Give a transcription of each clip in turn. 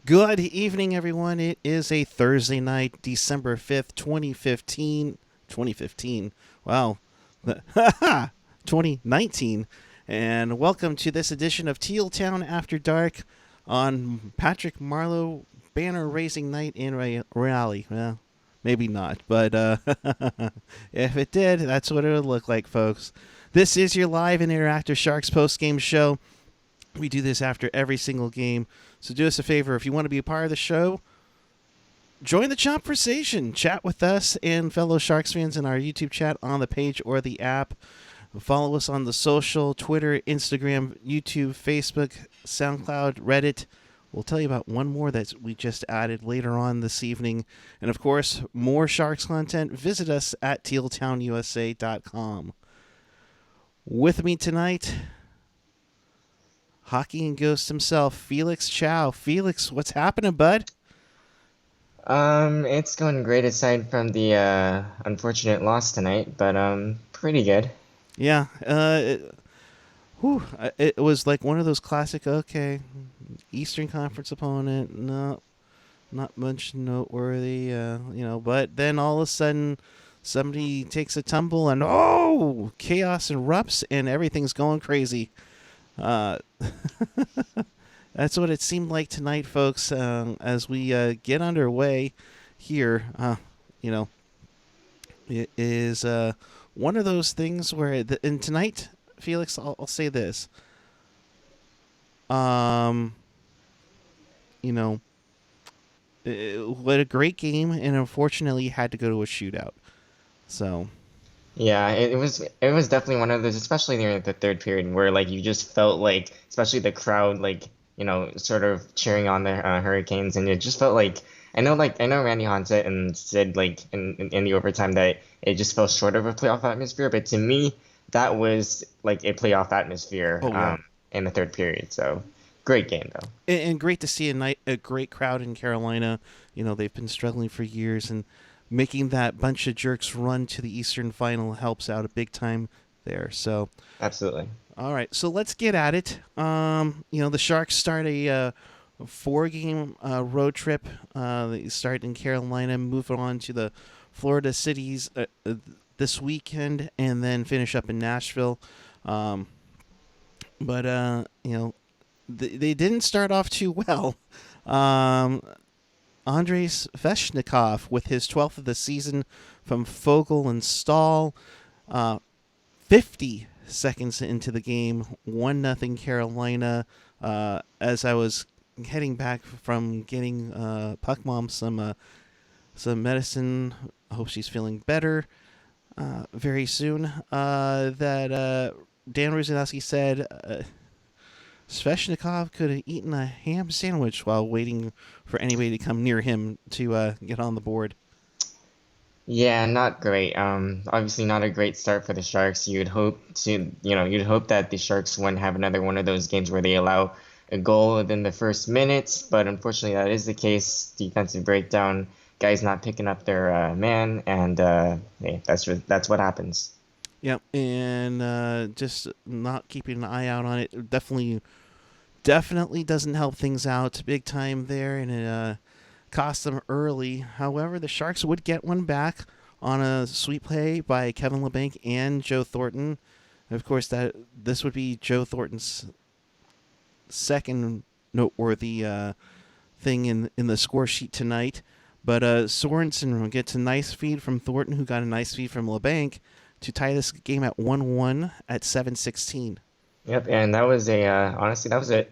Good evening, everyone. It is a Thursday night, December 5th, 2015. 2015. Wow. 2019. And welcome to this edition of Teal Town After Dark on Patrick Marlowe banner raising night in Raleigh. Well, maybe not, but if it did, that's what it would look like, folks. This is your live and interactive Sharks post-game show. We do this after every single game. So do us a favor. If you want to be a part of the show, join the conversation. Chat with us and fellow Sharks fans in our YouTube chat on the page or the app. Follow us on the social, Twitter, Instagram, YouTube, Facebook, SoundCloud, Reddit. We'll tell you about one more that we just added later on this evening. And, of course, more Sharks content. Visit us at tealtownusa.com. With me tonight, Hockey and Ghost himself, Felix Chow. Felix, what's happening, bud? It's going great aside from the unfortunate loss tonight, but pretty good. Yeah, it was like one of those classic, okay, Eastern Conference opponent, no, not much noteworthy, but then all of a sudden somebody takes a tumble and, oh, chaos erupts and everything's going crazy. That's what it seemed like tonight, folks. As we get underway here, it is one of those things where, and tonight, Felix, I'll say this. What a great game, and unfortunately had to go to a shootout. So. Yeah, it was definitely one of those, especially near the third period, where like you just felt like, especially the crowd, like sort of cheering on the Hurricanes, and it just felt like I know Randy Hahn said like in the overtime that it just fell short of a playoff atmosphere, but to me that was like a playoff atmosphere Oh yeah. In the third period. So great game though. And great to see a great crowd in Carolina. They've been struggling for years, and making that bunch of jerks run to the Eastern Final helps out a big time there. So, Absolutely. all right, so let's get at it. The Sharks start a 4-game road trip. They start in Carolina, move on to the Florida cities this weekend, and then finish up in Nashville. But they didn't start off too well. Andrei Svechnikov with his 12th of the season from Fogle and Stahl. 50 seconds into the game, 1-0 Carolina. As I was heading back from getting Puck Mom some medicine, I hope she's feeling better very soon, that Dan Ruzanowski said Svechnikov could have eaten a ham sandwich while waiting for anybody to come near him to get on the board. Yeah, not great. Obviously not a great start for the Sharks. You'd hope that the Sharks wouldn't have another one of those games where they allow a goal within the first minutes, but unfortunately that is the case. Defensive breakdown, guys not picking up their man, and hey, that's what happens. Yeah, and just not keeping an eye out on it definitely doesn't help things out big time there, and it cost them early. However, the Sharks would get one back on a sweet play by Kevin LeBanc and Joe Thornton. Of course, this would be Joe Thornton's second noteworthy thing in the score sheet tonight. But Sorensen gets a nice feed from Thornton, who got a nice feed from LeBanc, to tie this game at 1-1 at 7:16. Yep, and that was honestly that was a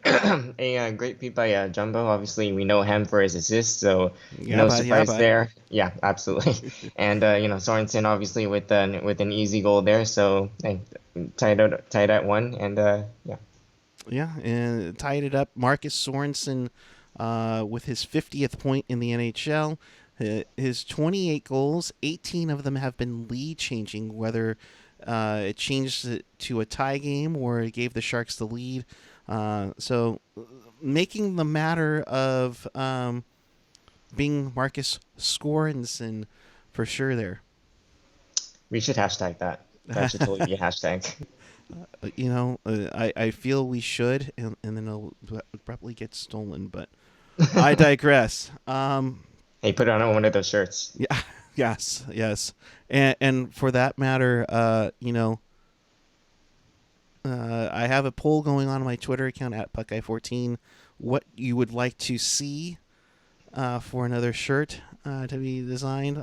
a great feat by Jumbo. Obviously, we know him for his assists, so Yeah, no bud. Yeah, surprise bud. there. Yeah, absolutely. And Sorensen obviously with an easy goal there, so hey, tied at one, and yeah. Yeah, and tied it up. Marcus Sorensen with his 50th point in the NHL. His 28 goals, 18 of them have been lead changing, whether it changed it to a tie game or it gave the Sharks the lead. So making the matter of being Marcus Sorensen for sure there. We should hashtag that. That should totally be a hashtag. I feel we should, and then it'll probably get stolen, but I digress. Hey, put on one of those shirts. Yeah, yes, and for that matter, I have a poll going on my Twitter account at Puckeye14. What you would like to see for another shirt to be designed?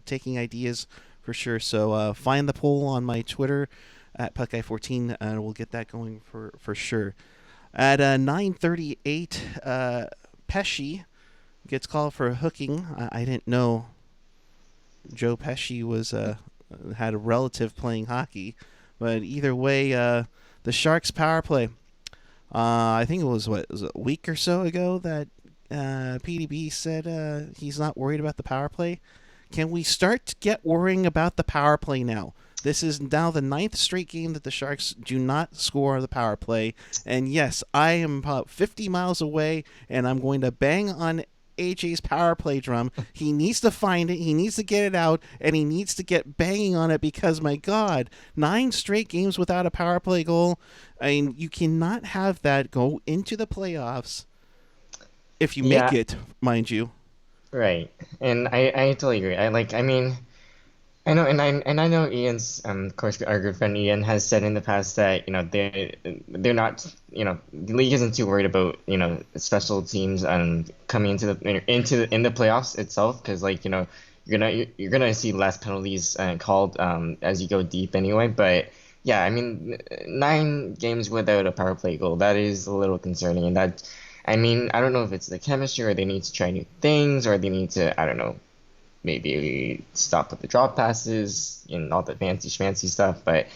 Taking ideas for sure. So find the poll on my Twitter at Puckeye14, and we'll get that going for sure. At 9:38, Pesci gets called for hooking. I didn't know Joe Pesci was had a relative playing hockey, but either way, the Sharks power play. I think it was a week or so ago that PDB said he's not worried about the power play. Can we start to get worrying about the power play now? This is now the ninth straight game that the Sharks do not score on the power play. And yes, I am about 50 miles away, and I'm going to bang on AJ's power play drum. He needs to find it, he needs to get it out, and he needs to get banging on it because, my God, 9 straight games without a power play goal. I mean, you cannot have that go into the playoffs if you make Yeah, it, mind you. right. And I totally agree. I mean, I know, and I know Ian's, of course, our good friend Ian has said in the past that they're not, the league isn't too worried about special teams coming in the playoffs itself, because you're gonna see less penalties called as you go deep anyway. But yeah, I mean, 9 games without a power play goal, that is a little concerning, and that, I mean, I don't know if it's the chemistry, or they need to try new things, or they need to, I don't know, maybe stop with the drop passes and all the fancy schmancy stuff. But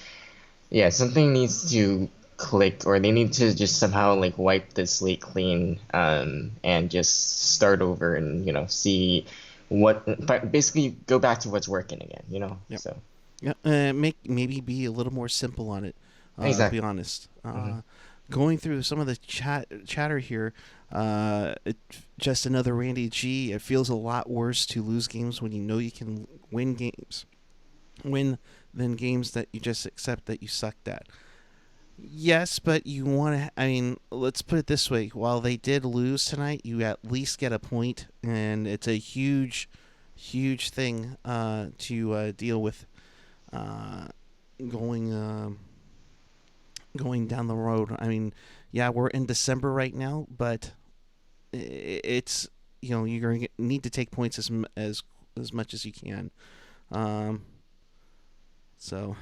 yeah, something needs to click, or they need to just somehow like wipe the slate clean, and just start over, and see but basically go back to what's working again. Yep. So Yeah, maybe be a little more simple on it. To be exactly. honest, Hmm. going through some of the chatter here, just another Randy G. It feels a lot worse to lose games when you know you can win than games that you just accept that you sucked at. Yes, but you want to. I mean, let's put it this way: while they did lose tonight, you at least get a point, and it's a huge, huge thing to deal with uh, going going down the road. I mean, yeah, we're in December right now, but it's you're going to need to take points as much as you can. Um, so,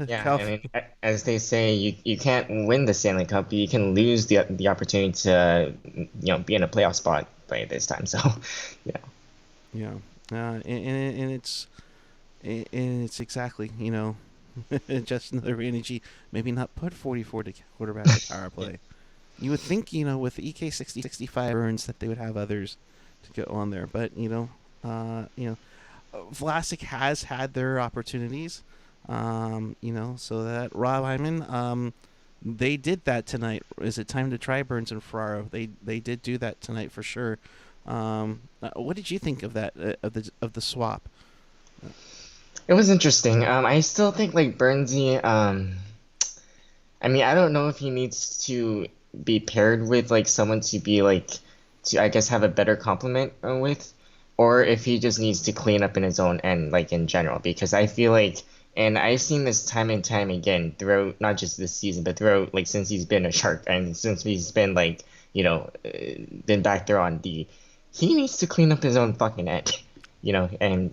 Yeah, Cal, I mean, as they say, you can't win the Stanley Cup, but you can lose the opportunity to be in a playoff spot by this time. So yeah. yeah, and it's exactly just another energy. Maybe not put 44 to quarterback the power play. You would think with EK 60-65 Burns that they would have others to go on there, but Vlasic has had their opportunities. So that Rob Hyman, they did that tonight. Is it time to try Burns and Ferraro? They did do that tonight for sure. What did you think of that of the swap? It was interesting. I still think like Bernsey, I mean, I don't know if he needs to be paired with like someone to be like to, I guess, have a better complement with, or if he just needs to clean up in his own end, like in general, because I feel like, and I've seen this time and time again throughout not just this season, but throughout like since he's been a Shark, and since he's been like, been back there on D, he needs to clean up his own fucking end, and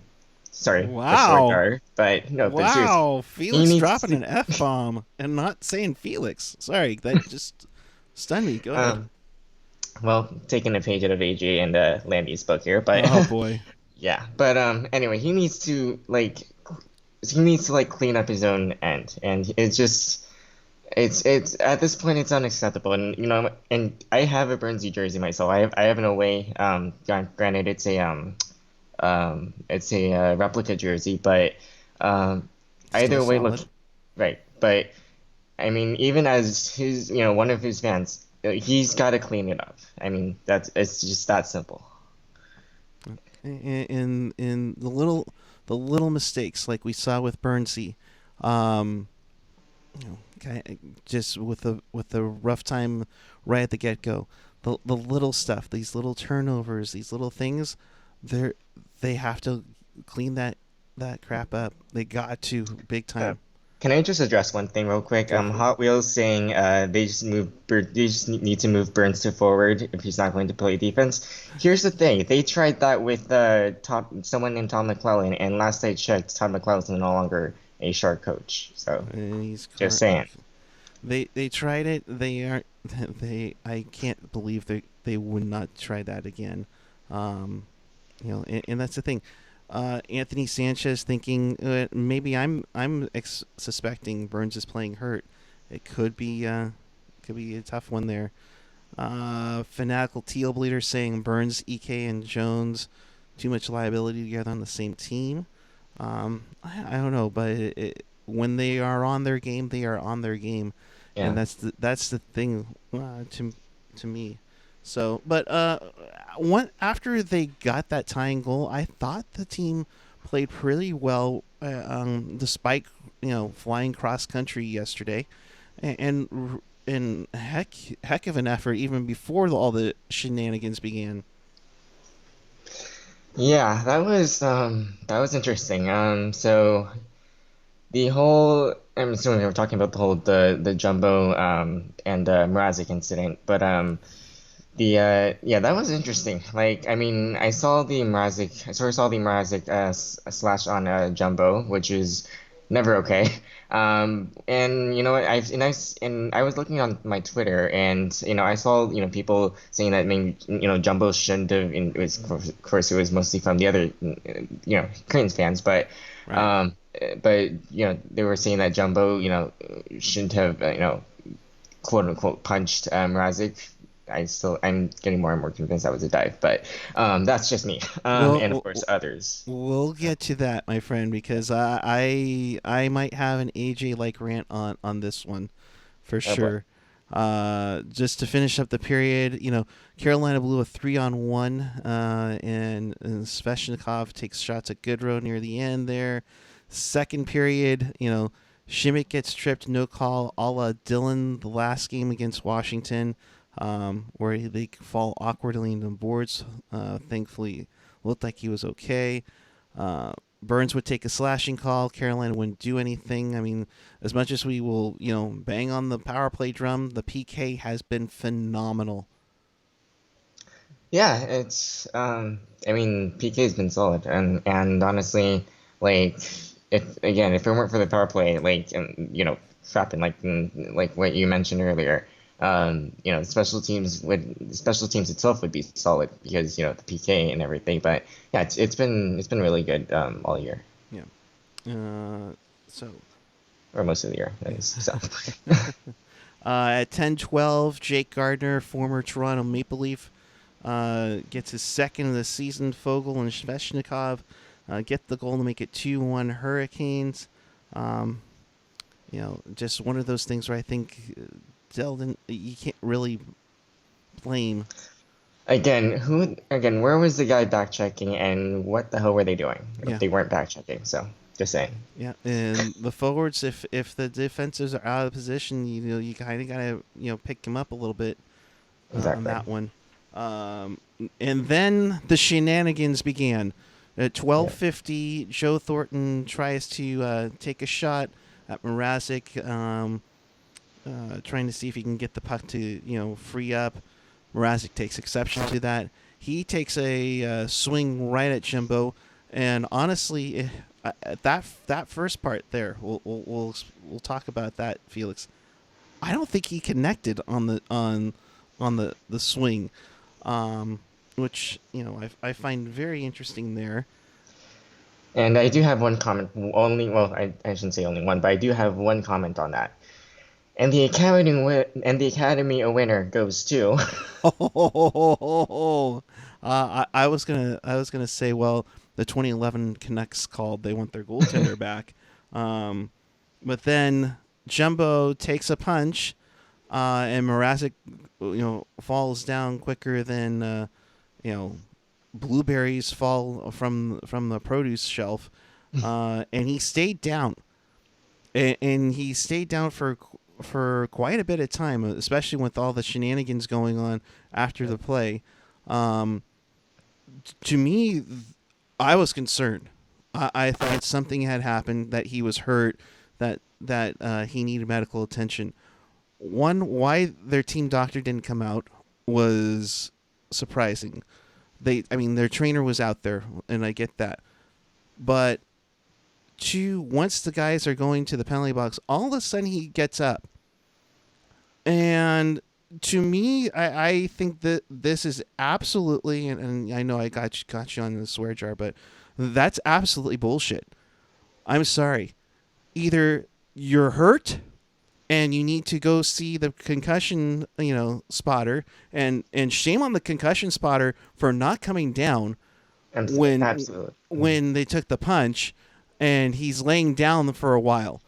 sorry, the short Wow. yard, but no, but seriously, Wow, he Felix needs dropping to. an F bomb and not saying Felix. Sorry, that just stunned me. Go ahead. um, well, taking a page out of AJ and Landy's book here, but Oh boy. yeah, but anyway, he needs to like clean up his own end, and it's at this point it's unacceptable, and and I have a Bernsey jersey myself. I have an away. Granted, it's a replica jersey, but um, Still either way, look, solid. right, but. I mean, even as his, one of his fans, he's got to clean it up. I mean, it's just that simple. In the little mistakes like we saw with Burnsy, um, just with the rough time right at the get go. the little stuff, these little turnovers, these little things, they they have to clean that crap up. They got to big Uh, time. can I just address one thing real quick? Go for it. Hot Wheels saying they just need to move Burns to forward if he's not going to play defense. Here's the thing, they tried that with someone named Tom McClellan, and last I checked, Tom McClellan's no longer a Shark coach. So And he's just saying. they tried it. They aren't. They I can't believe they would not try that again. Um, and that's the thing. Anthony Sanchez thinking maybe I'm suspecting Burns is playing hurt. It could be a tough one there. Fanatical Teal Bleeder saying Burns, EK, and Jones too much liability together on the same team. I don't know, but when they are on their game, they are on their game, and Yeah. that's the thing to me. So, but one after they got that tying goal, I thought the team played pretty well, despite flying cross country yesterday, and heck of an effort even before all the shenanigans began. Yeah, that was interesting. So the whole I'm assuming we were talking about the Jumbo and Mrazek incident, but yeah, that was interesting. Like, I mean, I sort of saw the Mrazek slash on Jumbo, which is never okay. And you know what, and I was looking on my Twitter, and I saw people saying that maybe Jumbo shouldn't have. And it was, of course, it was mostly from the other Cranes fans, Right. but they were saying that Jumbo shouldn't have quote unquote punched Mrazek. I'm getting more and more convinced that was a dive, but that's just me. And of Well, course others. we'll get to that, my friend, because I might have an AJ like rant on this one for Oh boy. sure. Just to finish up the period, Carolina blew a 3-on-1, and Sveshnikov takes shots at Goodrow near the end there. Second period, Shimmick gets tripped, no call, a la Dylan the last game against Washington, where they fall awkwardly into the boards. Thankfully, looked like he was okay. Burns would take a slashing call. Carolina wouldn't do anything. I mean, as much as we will, bang on the power play drum, the PK has been phenomenal. Yeah, it's I mean PK's been solid, and honestly, like if it weren't for the power play, like Frappin, like what you mentioned earlier, special teams itself would be solid because the PK and everything. But yeah, it's been really good all year, Yeah. So or most of the year, that yeah. is. So At 10-12, Jake Gardner, former Toronto Maple Leaf, gets his second of the season. Fogel and Sveshnikov get the goal to make it 2-1 Hurricanes. Um, just one of those things where I think Zeldin, you can't really blame. where was the guy back checking, and what the hell were they doing if Yeah, they weren't back checking? So just saying. yeah. And the forwards, if the defenses are out of position, you kind of gotta pick him up a little bit on Exactly. that one. Um, and then the shenanigans began. At Yeah. 12:50, Joe Thornton tries to take a shot at Mrazek, trying to see if he can get the puck to free up. Mrazek takes exception to that. He takes a swing right at Jimbo, and honestly, that first part there, we'll talk about that, Felix. I don't think he connected on the swing, um, which I find very interesting there. And I do have one comment, only, well, I shouldn't say only one, but I do have one comment on that. And the Academy a winner goes to. I was gonna say, well, the 2011 Canucks called. They want their goaltender back, um, but then Jumbo takes a punch, and Mrazek, falls down quicker than you know blueberries fall from the produce shelf, and he stayed down, and he stayed down for quite a bit of time, especially with all the shenanigans going on after the play. Um, to me, I was concerned. I thought something had happened, that he was hurt, that he needed medical attention. One, why their team doctor didn't come out was surprising. I mean, their trainer was out there, and I get that. But two, once the guys are going to the penalty box, all of a sudden he gets up. And to me, I think that this is absolutely, and I know I got you on the swear jar, but that's absolutely bullshit. I'm sorry. Either you're hurt and you need to go see the concussion, spotter, and shame on the concussion spotter for not coming down Absolutely. when they took the punch, and he's laying down for a while.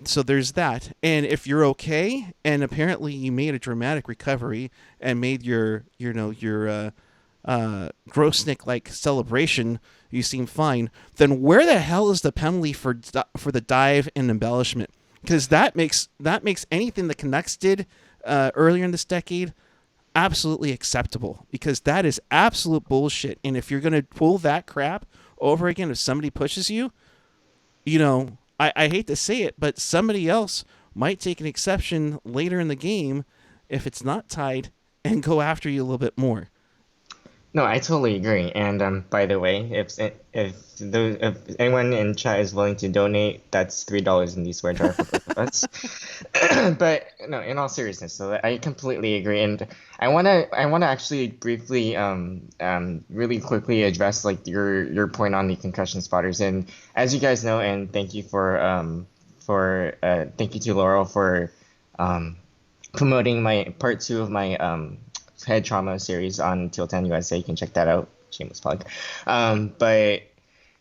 So there's that. And if you're okay, and apparently you made a dramatic recovery and made your Grossnick like celebration, you seem fine. Then where the hell is the penalty for the dive and embellishment? Because that makes anything the Canucks did earlier in this decade absolutely acceptable. Because that is absolute bullshit. And if you're gonna pull that crap over again, if somebody pushes you, I hate to say it, but somebody else might take an exception later in the game if it's not tied and go after you a little bit more. No, I totally agree. And by the way, if anyone in chat is willing to donate, that's $3 in the swear jar for both of us. But no, in all seriousness, so I completely agree. And I wanna actually briefly really quickly address like your point on the concussion spotters. And as you guys know, and thank you thank you to Laurel for promoting my part 2 of my head trauma series on Teal Town USA. You can check that out. Shameless plug. But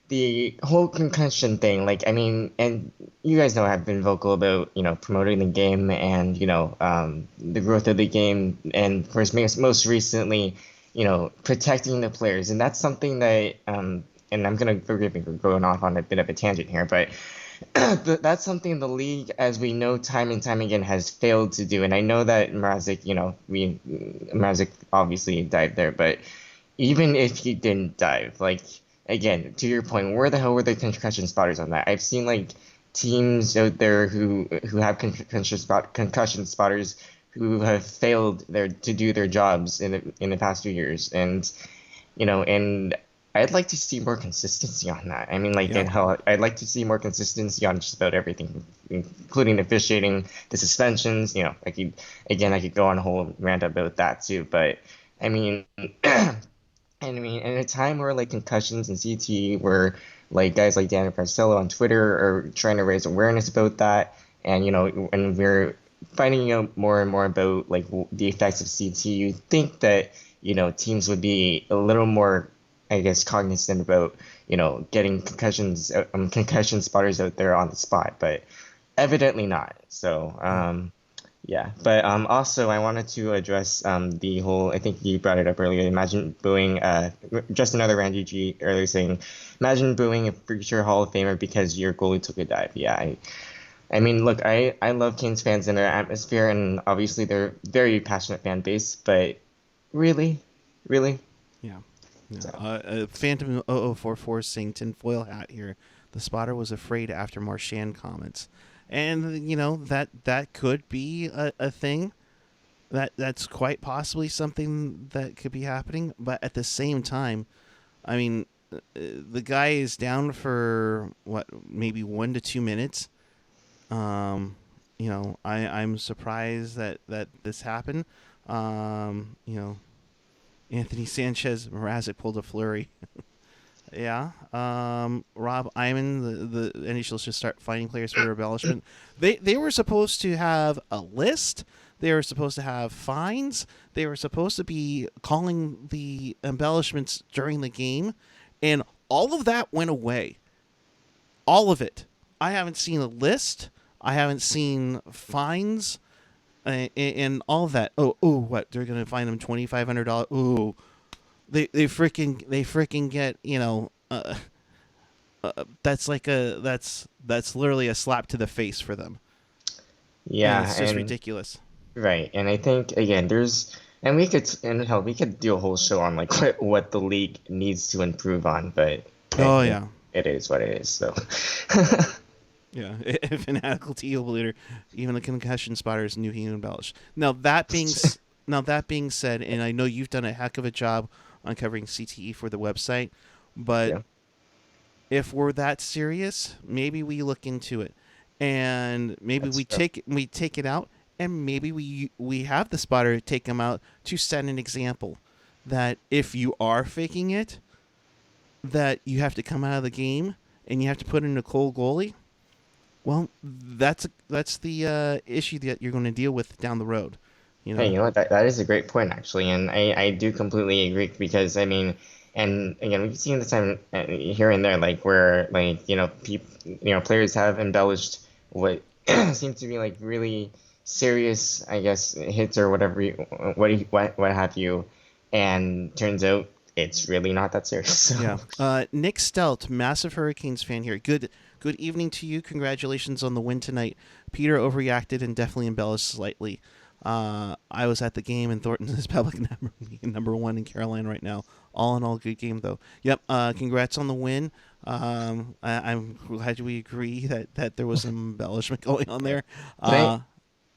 the whole concussion thing, like, I mean, and you guys know I've been vocal about, promoting the game and, the growth of the game. And of course, most recently, protecting the players. And that's something that, and I'm going to forgive me for going off on a bit of a tangent here, but that's something the league, as we know, time and time again, has failed to do. And I know that Mrazek, Mrazek obviously dived there, but even if he didn't dive, like, again, to your point, where the hell were the concussion spotters on that? I've seen like teams out there who have concussion spotters who have failed to do their jobs in the past few years, and and I'd like to see more consistency on that. I mean, like, Yeah. and how I'd like to see more consistency on just about everything, including officiating, the suspensions. I could go on a whole rant about that too. But I mean, in a time where like concussions and CTE, where like guys like Daniel Parcello on Twitter are trying to raise awareness about that, and and we're finding out more and more about like the effects of CTE, you think that teams would be a little more, I guess, cognizant about, getting concussion spotters out there on the spot, but evidently not. So, yeah. But also I wanted to address the whole, I think you brought it up earlier, imagine booing, just another Randy G earlier saying, imagine booing a future Hall of Famer because your goalie took a dive. Yeah, I mean, look, I love Canes fans and their atmosphere, and obviously they're very passionate fan base, but really? Really? Yeah. Yeah. So. Phantom 0044 saying tinfoil hat here. The spotter was afraid after Marchand comments. And, that could be a thing. That's quite possibly something that could be happening. But at the same time, I mean, the guy is down for, maybe 1 to 2 minutes. I'm surprised that this happened. Anthony Sanchez Mrazek pulled a flurry. Yeah. Rob Iman, the NHL should start finding players for embellishment. They were supposed to have a list. They were supposed to have fines. They were supposed to be calling the embellishments during the game, and all of that went away. All of it. I haven't seen a list. I haven't seen fines. And all of that. What? They're gonna fine them $2,500. Oh, they freaking get that's literally a slap to the face for them. and Yeah, it's just and ridiculous. right, and I think again, and we could, and hell, we could do a whole show on like what the league needs to improve on, but hey, Oh yeah, it is what it is. So, yeah. Fanatical teal leader, even the concussion spotters knew he embellished. Now that being said, and I know you've done a heck of a job on covering CTE for the website, but yeah, if we're that serious, maybe we look into it, and maybe that's we true. take it out, and maybe we have the spotter take them out to set an example that if you are faking it, that you have to come out of the game and you have to put in a cold goalie. Well, that's the issue that you're going to deal with down the road. You Hey, know. you know what? That is a great point actually, and I do completely agree because I mean, and again, we've seen this time here and there, like where like people players have embellished what seems to be like really serious, I guess, hits or whatever, what have you, and turns out it's really not that serious. Yeah. So Nick Stout, massive Hurricanes fan here. Good evening to you. Congratulations on the win tonight. Petr overreacted and definitely embellished slightly. I was at the game and Thornton is public number one in Carolina right now. All in all, good game though. Yep. Congrats on the win. I'm glad we agree that there was some embellishment going on there. can I? But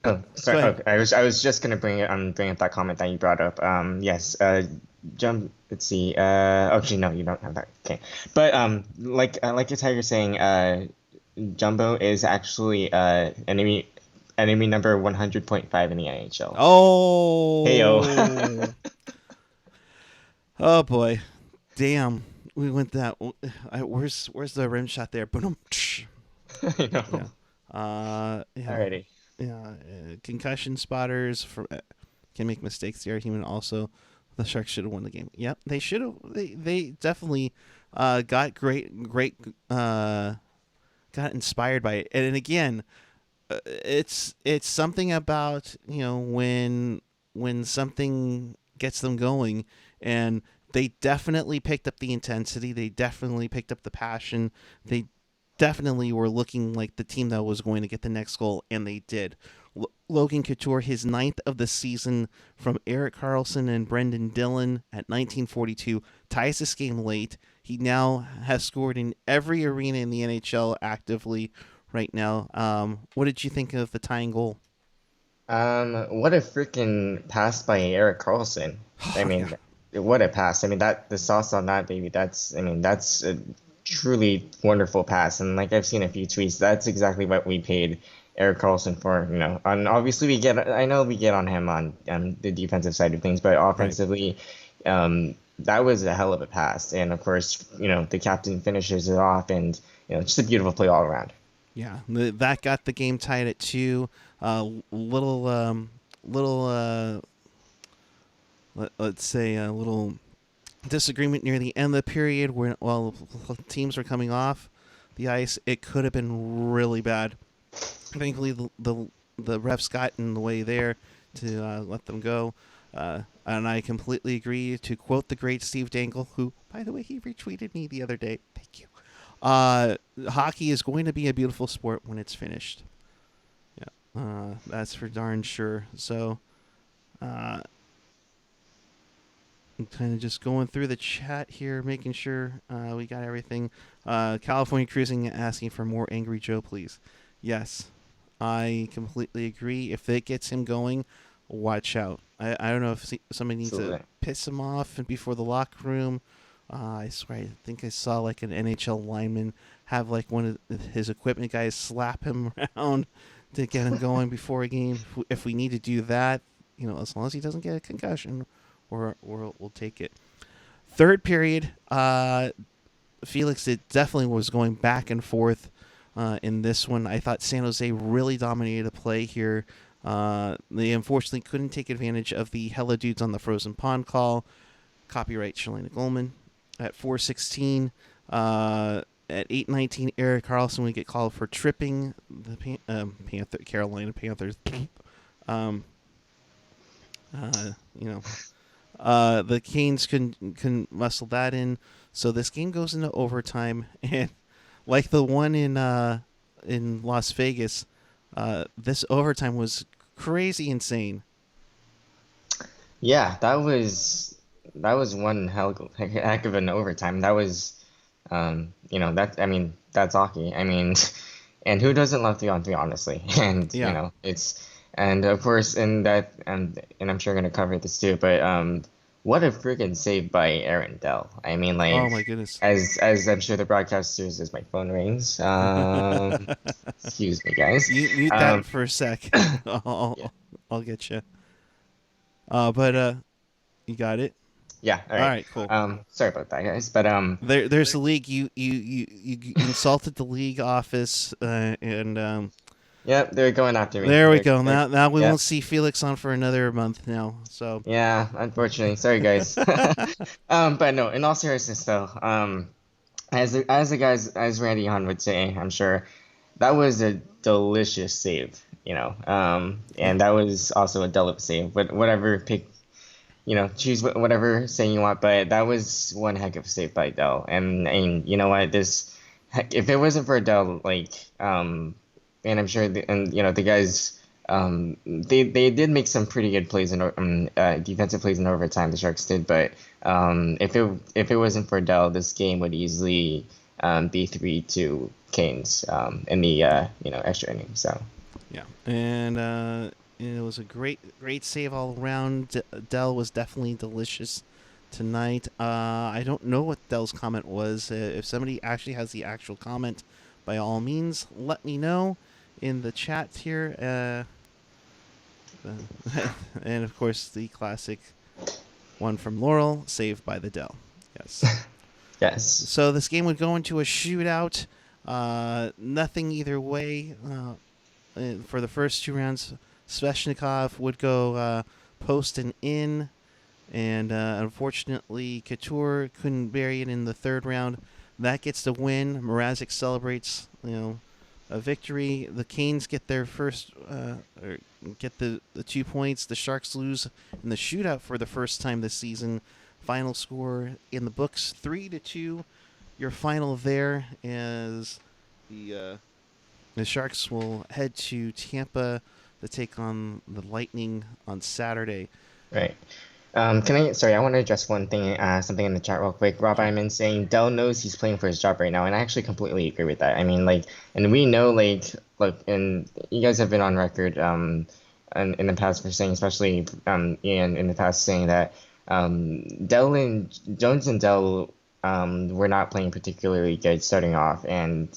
Oh, go sorry. ahead. Okay, I was just gonna bring up that comment that you brought up. Yes. Jump. Let's see. Actually, no, you don't have that. Okay. But like your tiger saying, Jumbo is actually enemy number 100.5 in the NHL. Heyo. Oh. Oh boy. Damn, we went that. Where's the rim shot there? Boom. I Yeah. know. Yeah. Alrighty. Yeah. Concussion spotters can make mistakes. They're human. Also, the Sharks should have won the game. Yep, they should have. They definitely got great got inspired by it. And again, it's something about when something gets them going, and they definitely picked up the intensity, they definitely picked up the passion, they definitely were looking like the team that was going to get the next goal, and they did. Logan Couture, his ninth of the season from Erik Karlsson and Brendan Dillon at 1942, ties this game late. He now has scored in every arena in the NHL actively right now. What did you think of the tying goal? What a freaking pass by Erik Karlsson. I Oh, yeah. mean, what a pass. I mean, that the sauce on that baby, I mean, that's a truly wonderful pass. And like I've seen a few tweets, that's exactly what we paid Erik Karlsson for, And obviously I know we get on him on the defensive side of things, but Right. offensively, that was a hell of a pass. And of course, the captain finishes it off and, just a beautiful play all around. Yeah, that got the game tied at 2. Little let's say a little disagreement near the end of the period when while teams were coming off the ice. It could have been really bad. Thankfully, the refs got in the way there to let them go. And I completely agree. To quote the great Steve Dangle, who, by the way, he retweeted me the other day. Thank you. Hockey is going to be a beautiful sport when it's finished. Yeah, that's for darn sure. So, uh, I'm kind of just going through the chat here, making sure we got everything. California Cruising asking for more Angry Joe, please. Yes, I completely agree. If it gets him going, watch out. I don't know if somebody needs to Absolutely. piss him off before the locker room. I swear, I think I saw like an NHL lineman have like one of his equipment guys slap him around to get him going before a game. If we need to do that, as long as he doesn't get a concussion, we'll take it. Third period, Felix, it definitely was going back and forth in this one. I thought San Jose really dominated the play here. They unfortunately couldn't take advantage of the hella dudes on the frozen pond call. Copyright Shalina Goldman. At 4:16, at 8:19, Erik Karlsson would get called for tripping the Carolina Panthers. um, uh, you know, the Canes can muscle that in. So this game goes into overtime, and like the one in Las Vegas, This overtime was crazy insane. Yeah, that was one heck of an overtime. That was that I mean that's hockey. I mean, and who doesn't love 3-on-3 honestly? And Yeah. and of course in that and I'm sure I'm gonna cover this too, but what a freaking save by Aaron Dell. I mean Oh like my goodness. as I'm sure the broadcasters as my phone rings. Excuse me guys. Mute that Um for a sec. yeah. I'll get you. You got it. Yeah, all All right. right, cool. Sorry about that guys, but There's the league. You insulted the league office, and yep, they're going after me. there we go. They're Now we Yep. won't see Felix on for another month now. So Yeah, unfortunately. Sorry, guys. But no, in all seriousness, though, as the guys, as Randy Hahn would say, I'm sure that was a delicious save, yeah, and that was also a delicate save. But whatever pick, choose whatever saying you want. But that was one heck of a save by Dell. And you know what, if it wasn't for Dell, and I'm sure, the guys. They did make some pretty good plays defensive plays in overtime. The Sharks did, but if it wasn't for Dell, this game would easily be 3-2 Canes in the extra inning. So yeah, and it was a great save all around. Dell was definitely delicious tonight. I don't know what Dell's comment was. If somebody actually has the actual comment, by all means, let me know in the chat here. And of course, the classic one from Laurel, saved by the Dell. Yes. yes, So this game would go into a shootout. Nothing either way. For the first two rounds, Sveshnikov would go post and in, and unfortunately, Couture couldn't bury it in the third round. That gets the win. Mrazek celebrates, a victory. The Canes get their first, or get the 2 points. The Sharks lose in the shootout for the first time this season. Final score in the books, 3-2. Your final there is the Sharks will head to Tampa to take on the Lightning on Saturday. right. Sorry, I want to address one thing, something in the chat real quick. Rob Sure. Iman saying Dell knows he's playing for his job right now, and I actually completely agree with that. I mean, like, and we know, like, look, and you guys have been on record, in the past for saying, especially, Ian in the past saying that, Dell and Jones and Dell, were not playing particularly good starting off, and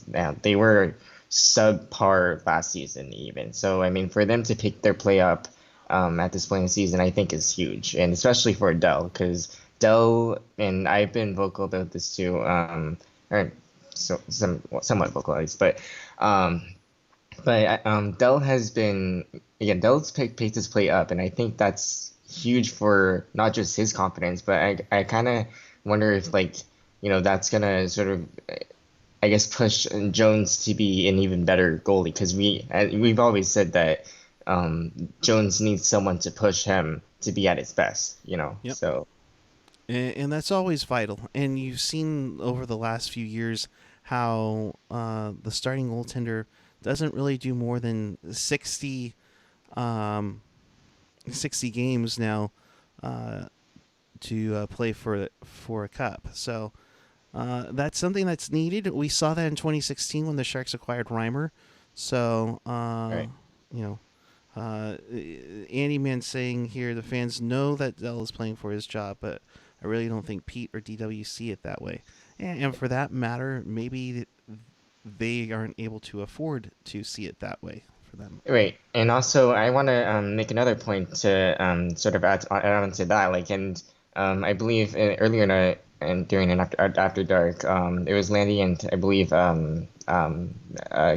they were subpar last season even. So, I mean, for them to pick their play up at this point in the season, I think is huge, and especially for Dell, because Dell and I've been vocal about this too, or somewhat vocalized, um, Dell has been again Dell's picked his play up, and I think that's huge for not just his confidence, but I kind of wonder if that's gonna sort of I guess push Jones to be an even better goalie because we've always said that Jones needs someone to push him to be at his best, Yep. So And that's always vital. And you've seen over the last few years how the starting goaltender doesn't really do more than 60 games now to play for a cup. So that's something that's needed. We saw that in 2016 when the Sharks acquired Reimer. So, right. you know, Andy Man saying here the fans know that Dell is playing for his job, but I really don't think Pete or DW see it that way. And for that matter, maybe they aren't able to afford to see it that way for them. Right, and also I want to make another point to sort of add on to that. I believe earlier and during an after dark, it was Landy and I believe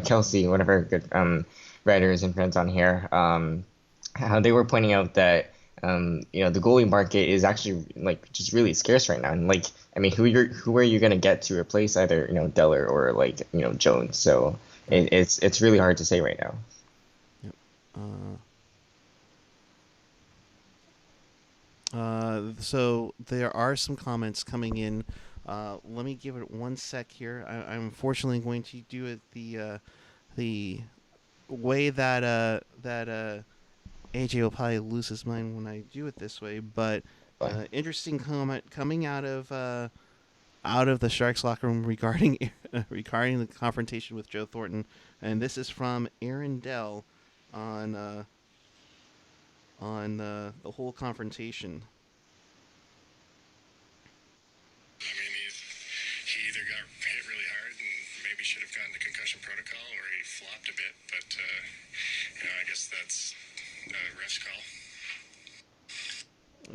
Kelsey, one of our good writers and friends on here, how they were pointing out that the goalie market is actually like just really scarce right now, and I mean, who are you gonna get to replace either Deller or Jones? So Right. it's really hard to say right now. Yep. So there are some comments coming in. Let me give it one sec here. I'm unfortunately going to do it the way that AJ will probably lose his mind when I do it this way, but But interesting comment coming out of the Sharks locker room regarding regarding the confrontation with Joe Thornton, and this is from Aaron Dell on the whole confrontation. I mean, he either got hit really hard and maybe should have gotten the concussion protocol, or he flopped a bit. But I guess that's a ref's call.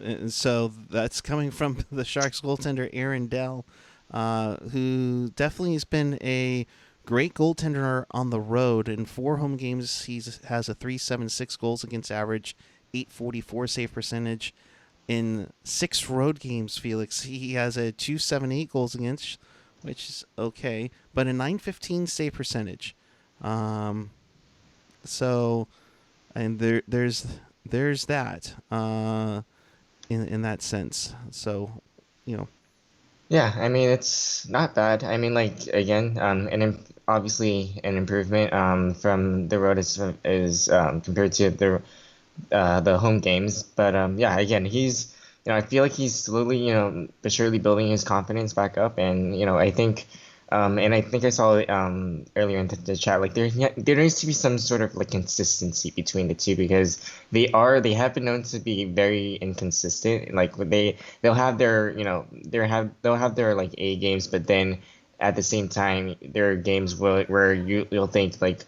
And so that's coming from the Sharks goaltender Aaron Dell, who definitely has been a great goaltender on the road. In 4 home games, he has a 3.76 goals against average, 8.44 save percentage. In 6 road games, Felix, he has a 2.78 goals against, which is okay, but a 9.15 save percentage. Um, so, and there's that. In that sense. So, you know, yeah, I mean it's not bad. I mean, like again, obviously an improvement from the road is compared to the home games. But yeah, again, I feel like he's slowly, but surely building his confidence back up, and and I think I saw earlier in the chat, like there needs to be some sort of like consistency between the two because they have been known to be very inconsistent. Like they'll have their they'll have their like A games, but then at the same time there are games where you'll think like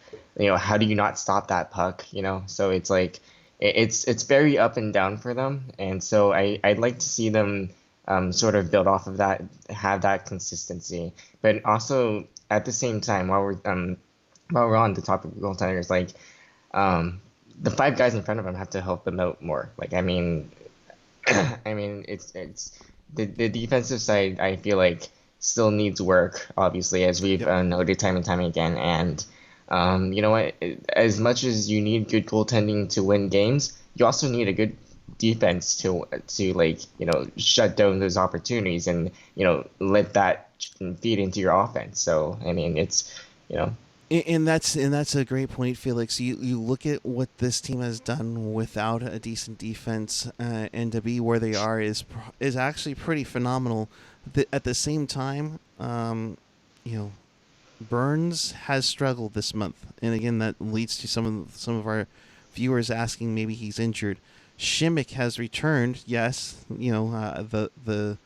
how do you not stop that puck, so it's like it's very up and down for them, and so I'd like to see them sort of build off of that, have that consistency, but also at the same time while we're on the topic of goaltenders, like the 5 guys in front of them have to help them out more. Like I mean, I mean it's the defensive side I feel like still needs work, obviously, as we've yep. noted time and time again, and you know what? As much as you need good goaltending to win games, you also need a good defense to like shut down those opportunities and let that feed into your offense. So I mean, it's you know And that's a great point, Felix. You look at what this team has done without a decent defense, and to be where they are is actually pretty phenomenal. At the same time, you know, Burns has struggled this month, and again, that leads to some of our viewers asking maybe he's injured. Shimmick has returned. Yes, the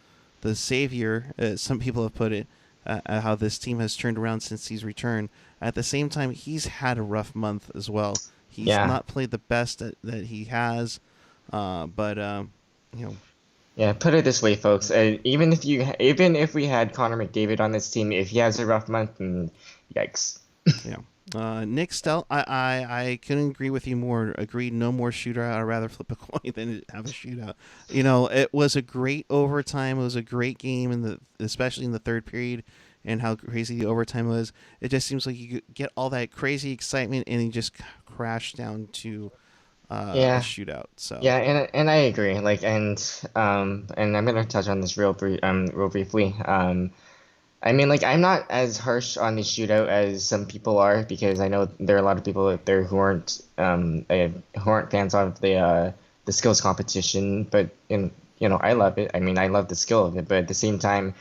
savior. Some people have put it. How this team has turned around since he's returned. At the same time, he's had a rough month as well. He's yeah. not played the best that he has, but you know, Yeah, put it this way, folks. Even if we had Connor McDavid on this team, if he has a rough month, yikes. yeah. Nick Stel, I couldn't agree with you more. Agreed, no more shootout. I'd rather flip a coin than have a shootout. It was a great overtime. It was a great game, especially in the third period, and how crazy the overtime was. It just seems like you get all that crazy excitement, and you just crash down to a Yeah. shootout. So Yeah, and I agree. Like, and I'm gonna touch on this real briefly. I mean, like, I'm not as harsh on the shootout as some people are because I know there are a lot of people out there who aren't fans of the skills competition. But I love it. I mean, I love the skill of it. But at the same time,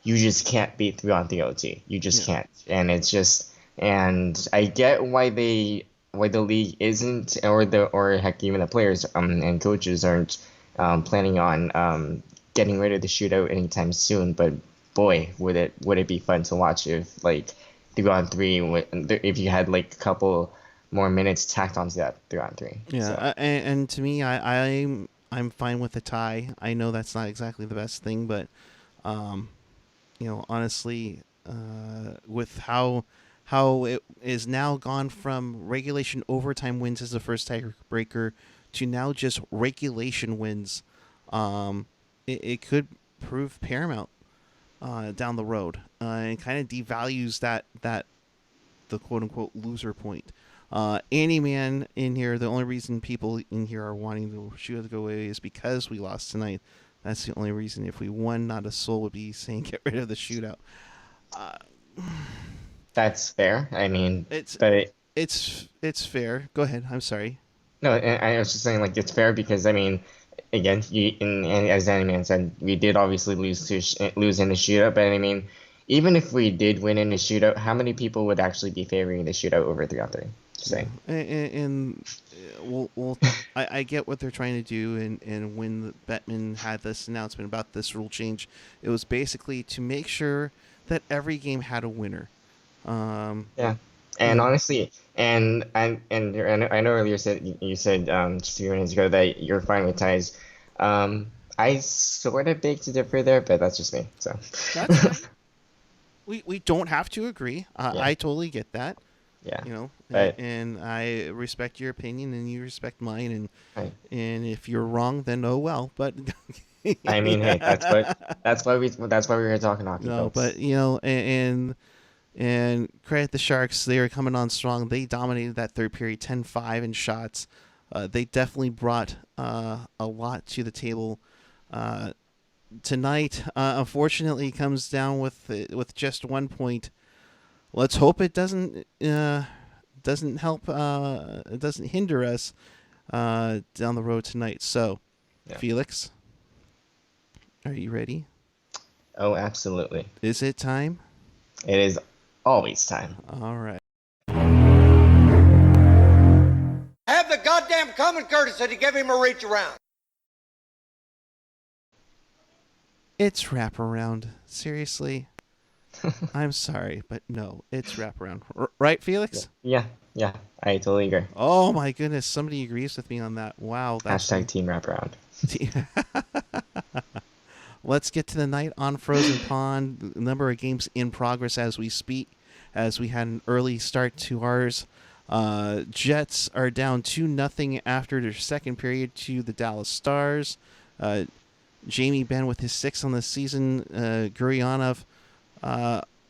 you just can't beat 3-on-3 OT. You just yeah, can't. And I get why the league isn't, or heck, even the players and coaches aren't planning on getting rid of the shootout anytime soon. But boy, would it be fun to watch if like 3-on-3, if you had like a couple more minutes tacked onto that 3-on-3. yeah. So And to me, I'm fine with a tie. I know that's not exactly the best thing, but um, honestly, with how it is now gone from regulation overtime wins as the first tiebreaker to now just regulation wins, it could prove paramount down the road, and kind of devalues that the quote unquote loser point. Any man in here, the only reason people in here are wanting the shootout to go away is because we lost tonight. That's the only reason. If we won, not a soul would be saying get rid of the shootout. Uh, that's fair. I mean, it's but. it's fair. Go ahead. I'm sorry. No, and I was just saying like it's fair because I mean, again, and as Danny Man said, we did obviously lose in the shootout, but I mean, even if we did win in the shootout, how many people would actually be favoring the shootout over 3-on-3? Just Yeah. saying. Well, I get what they're trying to do, and when the Bettman had this announcement about this rule change, it was basically to make sure that every game had a winner. Yeah. You And know, honestly, I know earlier you said just a few minutes ago that you're fine with ties. I sort of beg to differ there, but that's just me. So that's fine. We don't have to agree. yeah, I totally get that. yeah. You know, But and I respect your opinion, and you respect mine, I, and if you're wrong, then oh well. But I mean, hey, that's why we were talking hockey, no, folks. but and credit the Sharks. They were coming on strong. They dominated that third period 10-5 in shots. They definitely brought a lot to the table tonight. Unfortunately, comes down with just 1 point. Let's hope it doesn't help. It doesn't hinder us down the road tonight. So, Yeah. Felix, are you ready? Oh, absolutely. Is it time? It is always time. All right. Have the goddamn common courtesy to give him a reach around. It's wraparound. Seriously. I'm sorry, but no, it's wraparound. Right, Felix? Yeah, yeah. I totally agree. Oh my goodness, somebody agrees with me on that. Wow, that's Hashtag team wraparound. Let's get to the night on Frozen Pond. The number of games in progress as we speak, as we had an early start to ours. Jets are down 2-0 after their second period to the Dallas Stars. Jamie Benn with his sixth on the season. Gurionov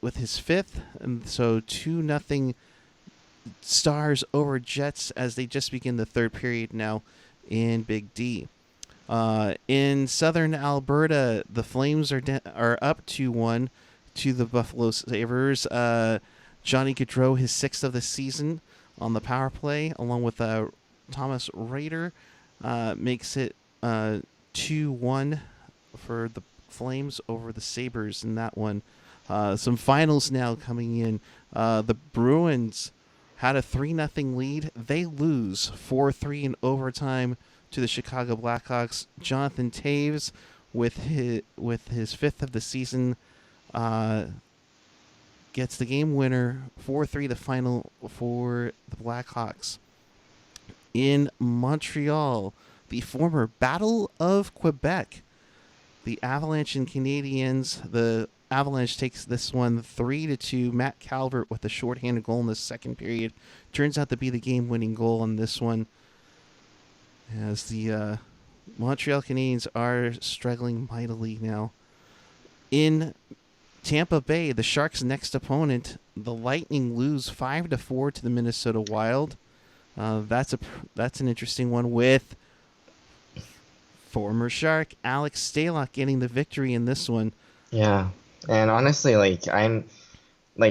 with his fifth. And so 2-0 Stars over Jets as they just begin the third period now in Big D. In southern Alberta, the Flames are up 2-1 to the Buffalo Sabres. Johnny Gaudreau, his sixth of the season on the power play, along with Thomas Rader, makes it 2-1 for the Flames over the Sabres in that one. Some finals now coming in. The Bruins had a 3-0 lead. They lose 4-3 in overtime to the Chicago Blackhawks. Jonathan Taves with his fifth of the season gets the game winner. 4-3 the final for the Blackhawks. In Montreal, the former Battle of Quebec, the Avalanche and Canadiens. The Avalanche takes this one 3-2. Matt Calvert with a shorthanded goal in the second period. Turns out to be the game-winning goal on this one, as the Montreal Canadiens are struggling mightily now. In Tampa Bay, the Sharks' next opponent, the Lightning lose 5-4 to the Minnesota Wild. That's an interesting one, with former Shark Alex Stalock getting the victory in this one. Yeah. And honestly, like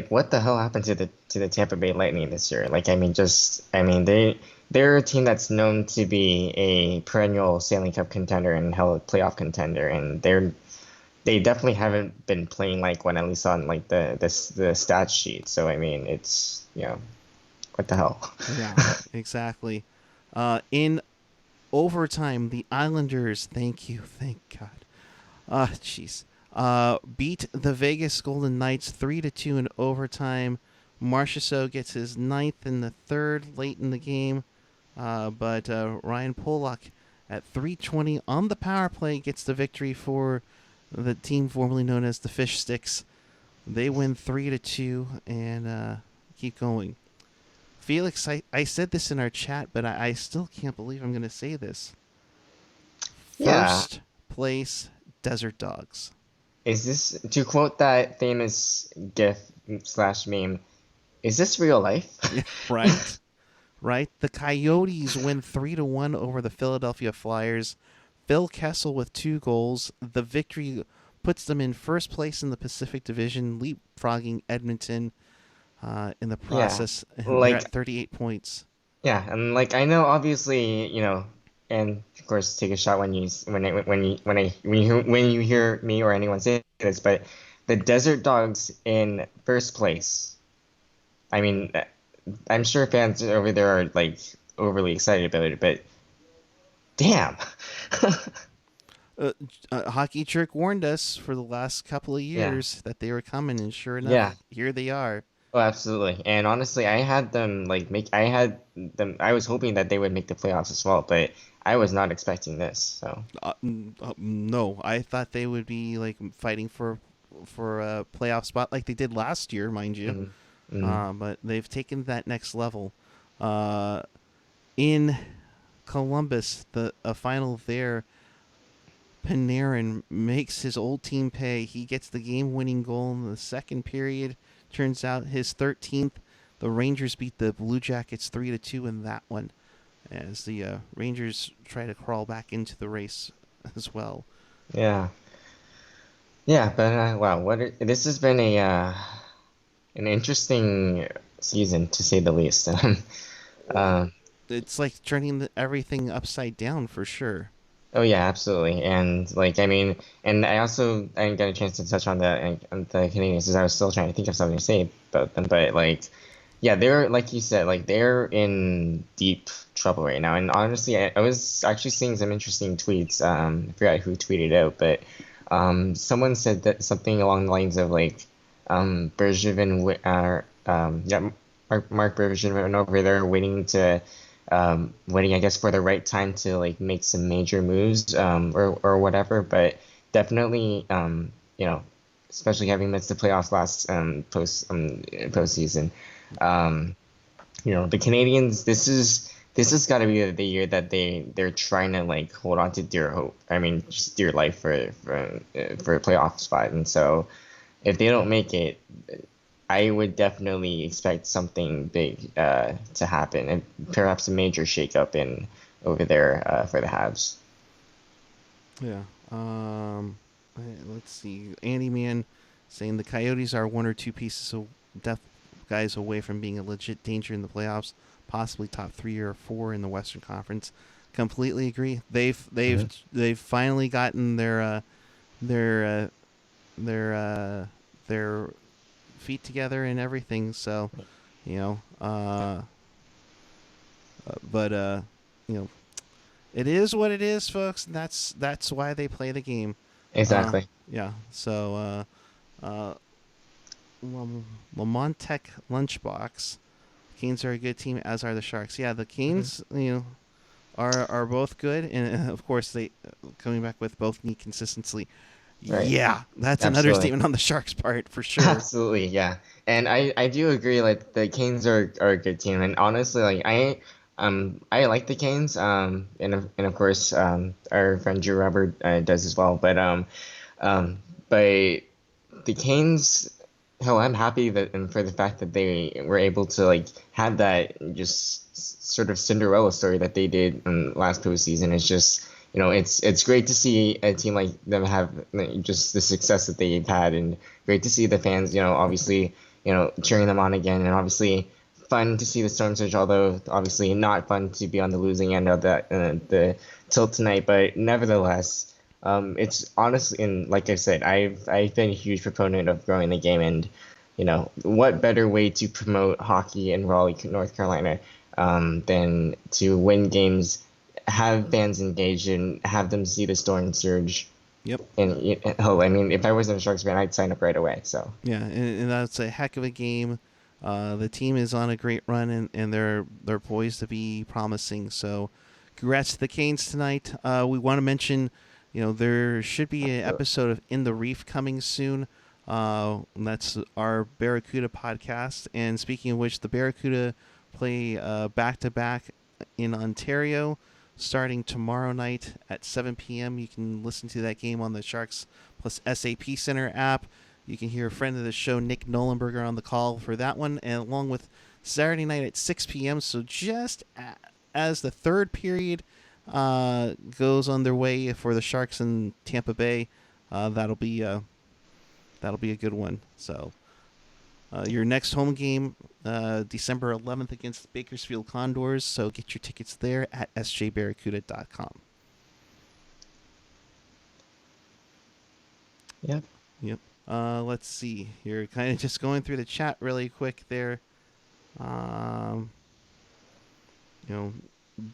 what the hell happened to the Tampa Bay Lightning this year? Like, they're a team that's known to be a perennial Stanley Cup contender and hell a playoff contender, and they definitely haven't been playing like what I at least on like the stat sheet. So I mean, it's what the hell? Yeah, exactly. In overtime, the Islanders, thank God. Jeez. Beat the Vegas Golden Knights 3-2 in overtime. Marchessault gets his ninth in the third late in the game. But Ryan Pollock at 3:20 on the power play gets the victory for the team formerly known as the Fish Sticks. They win 3-2 and keep going. Felix, I said this in our chat, but I still can't believe I'm going to say this. Yeah. First place, Desert Dogs. Is this, to quote that famous GIF slash meme, is this real life? Right. Right. The Coyotes win 3-1 over the Philadelphia Flyers. Phil Kessel with 2 goals. The victory puts them in first place in the Pacific Division, leapfrogging Edmonton. in the Yeah. process. They're Like at 38 points. yeah, and like I know obviously, and of course take a shot when when you hear me or anyone say this, but the Desert Dogs in first place. I mean, I'm sure fans over there are like overly excited about it, but damn. Hockey Jerk warned us for the last couple of Yeah. years that they were coming, and sure Yeah. enough, here they are. Oh, absolutely. And honestly, I was hoping that they would make the playoffs as well, but I was not expecting this. So, No, I thought they would be like fighting for a playoff spot like they did last year, mind you. mm, mm, But they've taken that next level. Uh, in Columbus, the a final there, Panarin makes his old team pay. He gets the game-winning goal in the second period. Turns out his 13th. The Rangers beat the Blue Jackets 3-2 in that one, as the Rangers try to crawl back into the race as well. yeah. Yeah, but wow, this has been a an interesting season to say the least. Um, It's like turning everything upside down for sure. oh yeah, absolutely. And like I mean, and I didn't get a chance to touch on the Canadians as I was still trying to think of something to say about them, but like yeah, they're like you said, like they're in deep trouble right now. And honestly, I was actually seeing some interesting tweets. I forgot who tweeted out, but someone said that something along the lines of like Bergevin, yeah, Mark Bergevin over there waiting, I guess, for the right time to like make some major moves, or whatever. But definitely, especially having missed the playoffs last postseason, um, the Canadians. This has got to be the year that they're trying to like hold on to dear hope. I mean, just dear life for a playoff spot. And so, if they don't make it, I would definitely expect something big to happen, and perhaps a major shakeup in over there for the Habs. Yeah. Let's see. Andy Man saying the Coyotes are one or two pieces of depth guys away from being a legit danger in the playoffs, possibly top 3 or 4 in the Western Conference. Completely agree. They've finally gotten their their their feet together and everything. So, you know, but you know, it is what it is, folks. And that's why they play the game. Exactly. Yeah. So, Lamontech Lunchbox. Canes are a good team, as are the Sharks. Yeah, the Canes, are both good, and of course they coming back with both need consistency. Right. Yeah, that's an Absolutely. understatement on the Sharks' part for sure. Absolutely, yeah. And I do agree, like the Canes are a good team. And honestly, like I like the Canes, and of course our friend Drew Robert does as well. But the Canes, hell, I'm happy that and for the fact that they were able to like have that just sort of Cinderella story that they did in last postseason. It's just it's great to see a team like them have like, just the success that they've had, and great to see the fans, obviously, cheering them on again, and obviously fun to see the Storm Surge, although obviously not fun to be on the losing end of the tilt tonight, but nevertheless. It's honestly, and like I said, I've been a huge proponent of growing the game, and what better way to promote hockey in Raleigh, North Carolina, than to win games, have fans engaged, and have them see the Storm Surge. Yep. And hell, I mean, if I wasn't a Sharks fan, I'd sign up right away. So Yeah, and that's a heck of a game. The team is on a great run, and they're poised to be promising. So, congrats to the Canes tonight. We want to mention, there should be an episode of In the Reef coming soon. That's our Barracuda podcast. And speaking of which, the Barracuda play back-to-back in Ontario starting tomorrow night at 7 p.m. You can listen to that game on the Sharks plus SAP Center app. You can hear a friend of the show, Nick Nolenberger, on the call for that one, and along with Saturday night at 6 p.m. So just as the third period goes on their way for the Sharks in Tampa Bay, that'll be a good one. So Your next home game, December 11th against the Bakersfield Condors. So get your tickets there at sjbarracuda.com. Yep. Yep. Let's see. You're kind of just going through the chat really quick there. You know,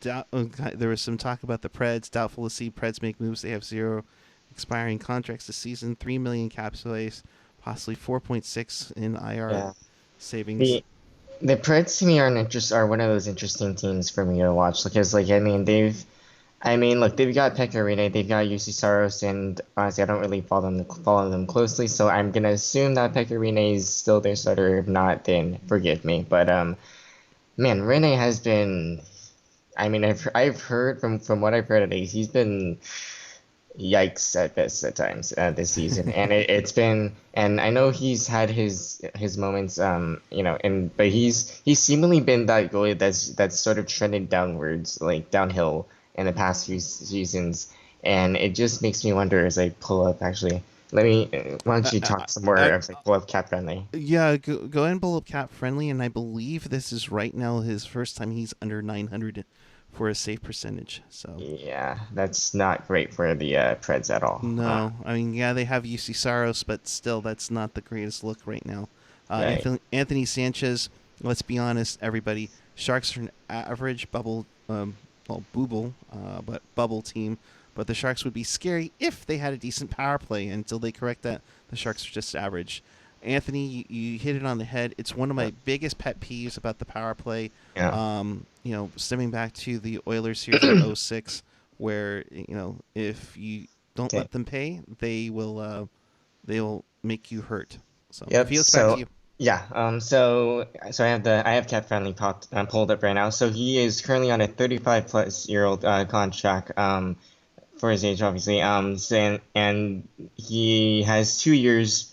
there was some talk about the Preds. Doubtful to see Preds make moves. They have 0 expiring contracts this season. 3 million cap space, possibly 4.6 in IR Yeah. savings. The Preds to me are one of those interesting teams for me to watch because look, they've got Petr, they've got UC Saros, and honestly, I don't really follow them closely, so I'm gonna assume that Petr is still their starter. If not, then forgive me. But man, Rene has been. I mean, I've heard from what I've heard at least, he's been yikes at best at times this season, and it's been. And I know he's had his moments, but he's seemingly been that goalie that's sort of trended downwards, like downhill in the past few seasons, and it just makes me wonder as I pull up. Actually, why don't you talk some more as I pull up Cap Friendly? Yeah, go ahead and pull up Cap Friendly, and I believe this is right now his first time he's under 900 for a save percentage. So Yeah, that's not great for the Preds at all. no, I mean, yeah, they have UC Saros, but still, that's not the greatest look right now. Right. Anthony Sanchez, let's be honest, everybody, Sharks are an average booble, but bubble team. But the Sharks would be scary if they had a decent power play. Until they correct that, the Sharks are just average. Anthony, you hit it on the head. It's one of my biggest pet peeves about the power play. Yeah. Stemming back to the Oilers series in 06, where if you don't let them pay, they'll make you hurt. So Yep. Felix, back to you. Yeah. So I have Cap Friendly pulled up right now. So he is currently on a 35-plus-year-old contract. For his age, obviously. And he has 2 years.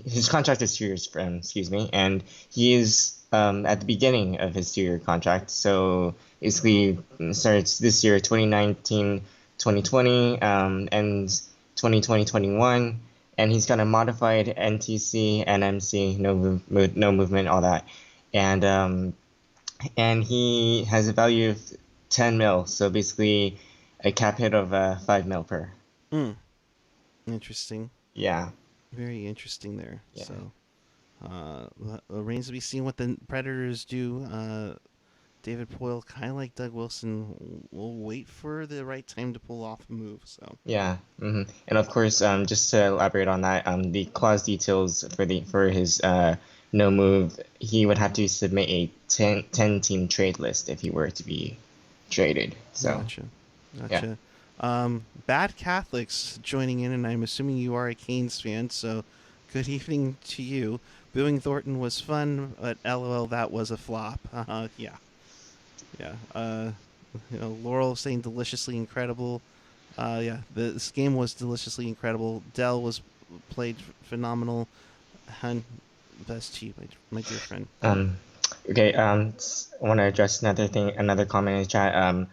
His contract is 2 years, excuse me, and he is at the beginning of his 2-year contract. So basically, starts this year, 2019, 2020, and 2020, 21, and he's got a modified NTC, NMC, no movement, all that, and he has a value of 10 mil. So basically, a cap hit of 5 mil per. Interesting. Yeah. Very interesting there. Yeah. So, remains to be seen what the Predators do. David Poyle, kind of like Doug Wilson, will wait for the right time to pull off a move. So. Yeah. And of course, just to elaborate on that, the clause details for his no move, he would have to submit a 10 team trade list if he were to be traded. So. Gotcha. Bad Catholics joining in, and I'm assuming you are a Canes fan, so good evening to you. Booing Thornton was fun, but LOL, that was a flop. Yeah. Laurel saying deliciously incredible. This game was deliciously incredible. Dell played phenomenal. Hun, best to you, my dear friend. Okay. I want to address another comment in the chat.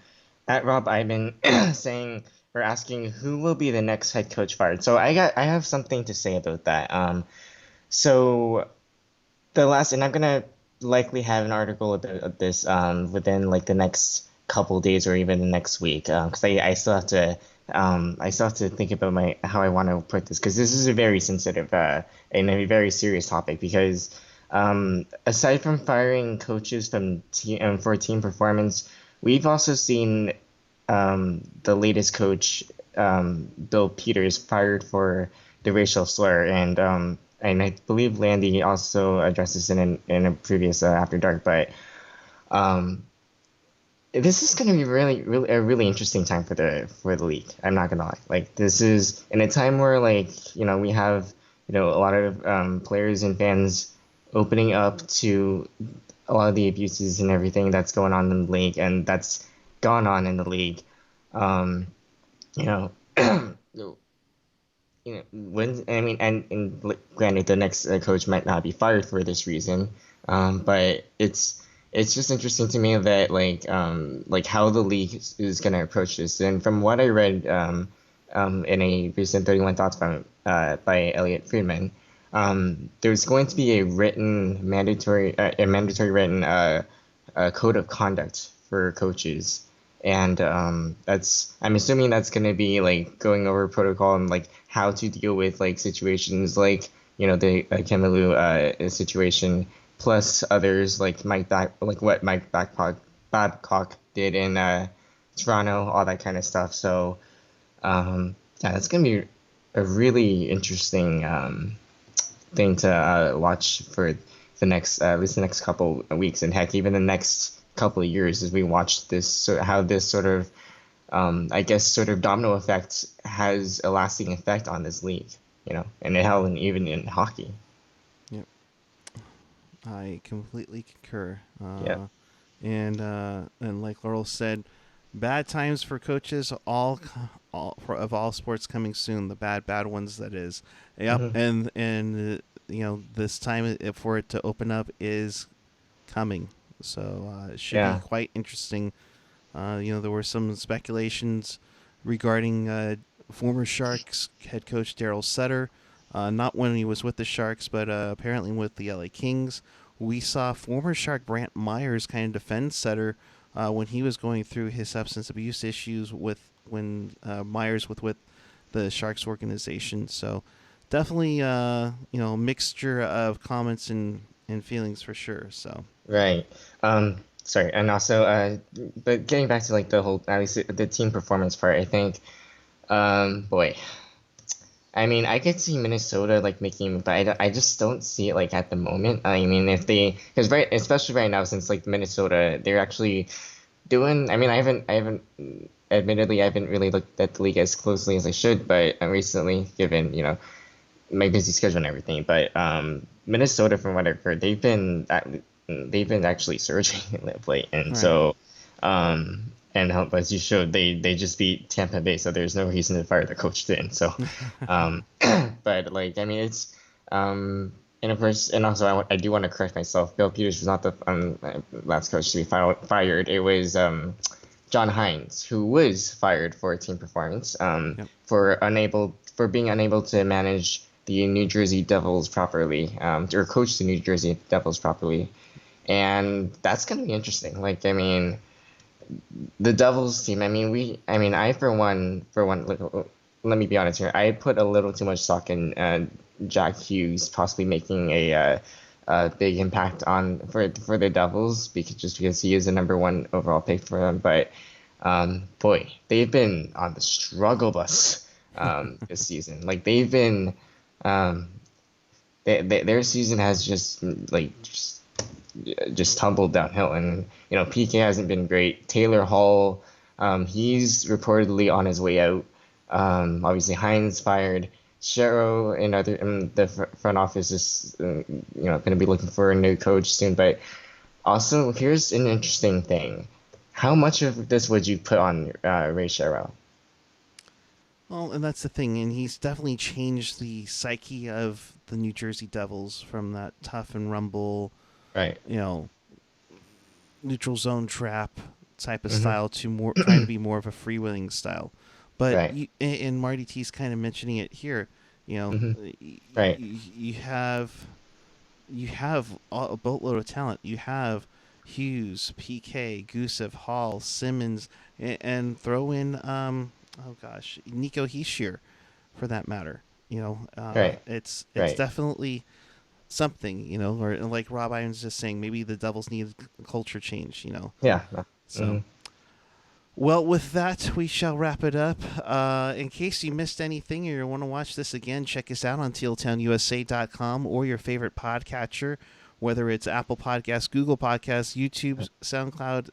At Rob Ivan saying or asking who will be the next head coach fired. So I have something to say about that. So and I'm gonna likely have an article about this within like the next couple days or even the next week because I still have to think about how I want to put this because this is a very sensitive and a very serious topic because aside from firing coaches for team performance. We've also seen the latest coach, Bill Peters, fired for the racial slur, and I believe Landy also addressed this in a previous After Dark. But this is going to be a really interesting time for the league. I'm not gonna lie. Like this is in a time where we have a lot of players and fans opening up to a lot of the abuses and everything that's going on in the league and that's gone on in the league. Granted, the next coach might not be fired for this reason, but it's just interesting to me that how the league is going to approach this. And from what I read in a recent 31 Thoughts by Elliot Friedman, there's going to be a mandatory written code of conduct for coaches, and I'm assuming that's going to be like going over protocol and like how to deal with like situations like the Kemelu situation, plus others like what Mike Babcock did in Toronto, all that kind of stuff. So yeah, that's going to be a really interesting thing to watch for the next at least the next couple of weeks, and heck, even the next couple of years as we watch this how this sort of I guess sort of domino effect has a lasting effect on this league, and how and even in hockey. Yep. I completely concur. Yeah. And like Laurel said, bad times for coaches. Of all sports coming soon. The bad ones. That is. Yep. Hmm. And this time for it to open up is coming. So it should be Yeah. quite interesting. There were some speculations regarding former Sharks head coach Daryl Sutter, not when he was with the Sharks, but apparently with the LA Kings. We saw former Shark Brant Myers kind of defend Sutter when he was going through his substance abuse issues when Myers with the Sharks organization. So definitely, mixture of comments and feelings for sure. So. Right. Sorry, and also, but getting back to like the whole, at least the team performance part, I think, boy, I mean, I could see Minnesota like making, but I just don't see it like at the moment. I mean, because especially right now, since like Minnesota, they're actually doing. I mean, admittedly, I haven't really looked at the league as closely as I should, but recently, given my busy schedule and everything. But Minnesota, from what I've heard, they've been actually surging of late, and Right. so as you showed, they just beat Tampa Bay, so there's no reason to fire the coach then. So, but like I mean, it's and of course, and also I do want to correct myself. Bill Peters was not the last coach to be fired. It was John Hines, who was fired for team performance, Yep. for being unable to manage the New Jersey Devils properly, or coach the New Jersey Devils properly, and that's gonna be interesting. Like, I mean, the Devils team. I for one, let me be honest here. I put a little too much stock in Jack Hughes possibly making a big impact for the Devils because he is the number one overall pick for them. But boy, they've been on the struggle bus this season. Like they've been um, their season has just tumbled downhill, and PK hasn't been great. Taylor Hall, he's reportedly on his way out. Obviously Hines fired. Shero and other in the front office is going to be looking for a new coach soon. But also, here's an interesting thing: how much of this would you put on Ray Shero? Well, and that's the thing, and he's definitely changed the psyche of the New Jersey Devils from that tough and rumble, Right. you know, neutral zone trap type of Hmm. style to more trying to be more of a freewheeling style. But Right. and Marty T's kind of mentioning it here. Hmm. Right. You have a boatload of talent. You have Hughes, PK, Gusev, Hall, Simmons, and throw in oh gosh, Nico Heishier, for that matter. Right. It's Right. definitely something. Or like Rob Irons just saying, maybe the Devils need a culture change. Yeah. So. Hmm. Well, with that, we shall wrap it up. In case you missed anything or you want to watch this again, check us out on tealtownusa.com or your favorite podcatcher, whether it's Apple Podcasts, Google Podcasts, YouTube, SoundCloud,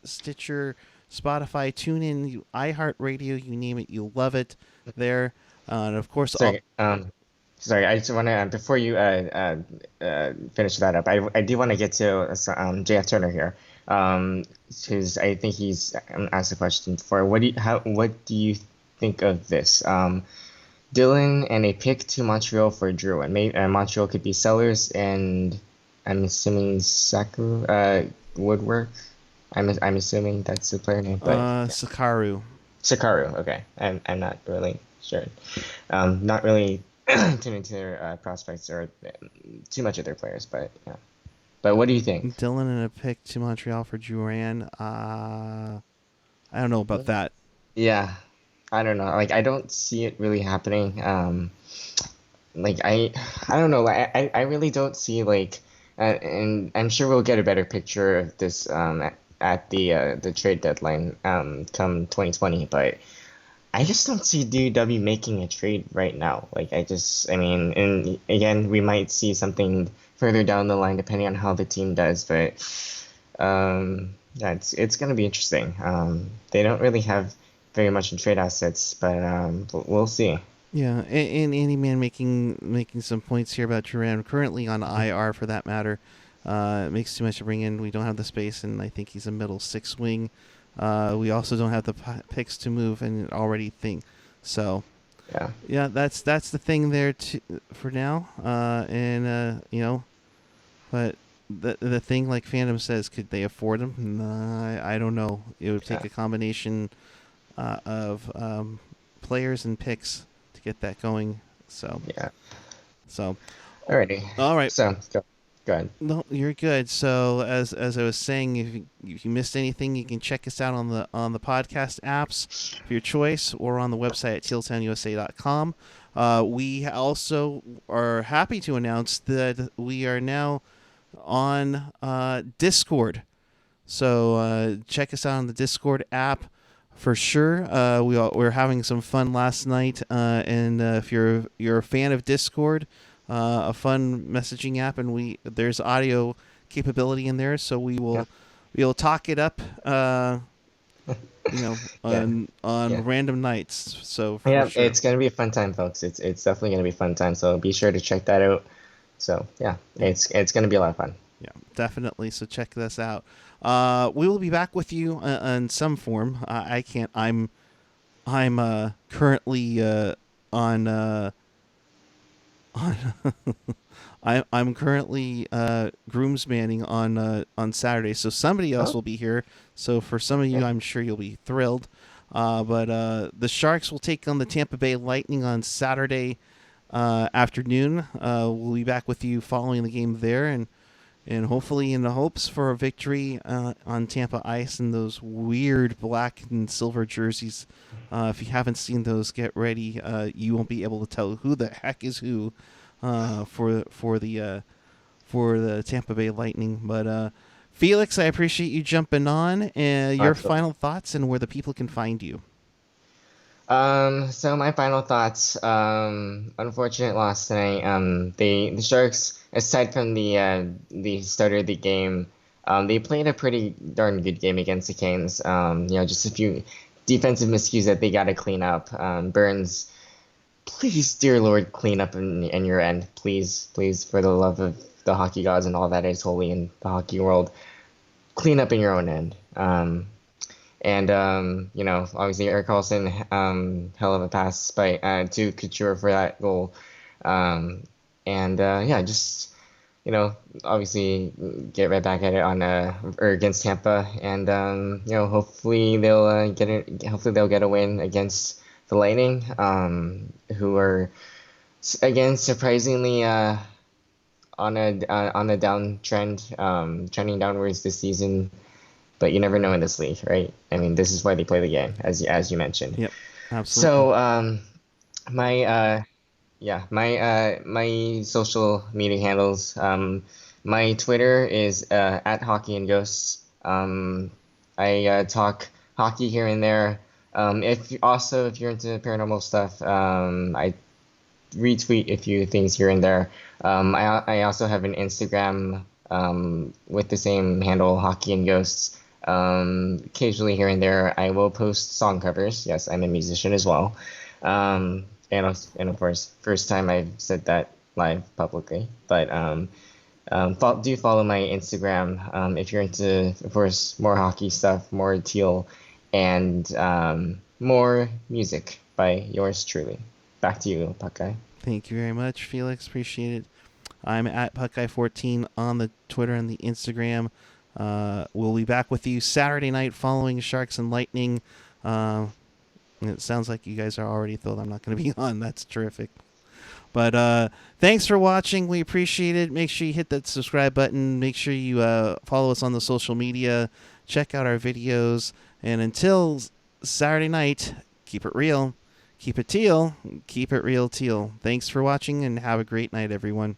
Stitcher, Spotify, TuneIn, iHeartRadio, you name it, you'll love it there. And of course, all. Sorry. Sorry. I just want to before you finish that up, I do want to get to JF Turner here, because I think he's asked a question before. What do you think of this? Dylan and a pick to Montreal for Drew, and Montreal could be sellers, and I'm assuming Saku Woodwork. I'm assuming that's the player name, but Sakaru. Sakaru. Okay, I'm not really sure. Not really. too many of their prospects or too much of their players. But yeah. But what do you think? Dylan and a pick to Montreal for Duran. I don't know about that. Yeah, I don't know. Like I don't see it really happening. Like I don't know. I really don't see like, and I'm sure we'll get a better picture of this at the trade deadline come 2020. But I just don't see DW making a trade right now. Like I mean, and again, we might see something further down the line depending on how the team does. But yeah, it's gonna be interesting. They don't really have very much in trade assets, but we'll see. Yeah, and Andy Man making some points here about Duran, currently on IR for that matter. It makes too much to bring in. We don't have the space, and I think he's a middle six wing. We also don't have the picks to move, and already think so. Yeah. Yeah, that's the thing there for now. But the thing, like Phantom says, could they afford him? Nah, I don't know. It would take Yeah. a combination of players and picks to get that going. So Yeah. so Alrighty. all right. So go ahead. No, you're good. So as I was saying, if you missed anything, you can check us out on the podcast apps of your choice, or on the website at tealtownusa.com. We also are happy to announce that we are now on Discord. So check us out on the Discord app for sure. We were having some fun last night, and if you're a fan of Discord, a fun messaging app, and there's audio capability in there, so Yeah. we'll talk it up, on Yeah. random nights. So for Yeah, sure. it's gonna be a fun time, folks. It's definitely gonna be a fun time. So be sure to check that out. So yeah, it's gonna be a lot of fun. Yeah, definitely. So check this out. We will be back with you in some form. I can't. I'm currently on on I'm currently groomsmanning on Saturday, so somebody else Oh, will be here. So for some of you, yeah. I'm sure you'll be thrilled. But the Sharks will take on the Tampa Bay Lightning on Saturday afternoon. We'll be back with you following the game there, and hopefully in the hopes for a victory on Tampa ice in those weird black and silver jerseys. If you haven't seen those, get ready. You won't be able to tell who the heck is who for the Tampa Bay Lightning. But Felix, I appreciate you jumping on. Your Absolutely. final thoughts and where the people can find you. So my final thoughts. Unfortunate loss tonight. The Sharks, aside from the start of the game, they played a pretty darn good game against the Canes. Just a few defensive miscues that they got to clean up. Burns, please, dear Lord, clean up in your end, please, please, for the love of the hockey gods and all that is holy in the hockey world, clean up in your own end. And obviously Eric Carlson, hell of a pass by to Couture for that goal. Yeah, just obviously get right back at it on or against Tampa, and hopefully they'll get it. Hopefully they'll get a win against the Lightning, who are again surprisingly on a downtrend, trending downwards this season. But you never know in this league, right? I mean, this is why they play the game, as you mentioned. Yep, absolutely. So, my my social media handles. My Twitter is at Hockey and Ghosts. I talk hockey here and there. If you're into paranormal stuff, I retweet a few things here and there. I also have an Instagram with the same handle, Hockey and Ghosts. Occasionally here and there, I will post song covers. Yes, I'm a musician as well. And of course, first time I've said that live publicly. But do follow my Instagram if you're into, of course, more hockey stuff, more Teal, and more music by yours truly. Back to you, Buckeye. Thank you very much, Felix. Appreciate it. I'm at Puckeye14 on the Twitter and the Instagram. We'll be back with you Saturday night following Sharks and Lightning. It sounds like you guys are already thrilled I'm not going to be on. That's terrific. But thanks for watching. We appreciate it. Make sure you hit that subscribe button. Make sure you follow us on the social media. Check out our videos. And until Saturday night, keep it real. Keep it teal. Keep it real teal. Thanks for watching and have a great night, everyone.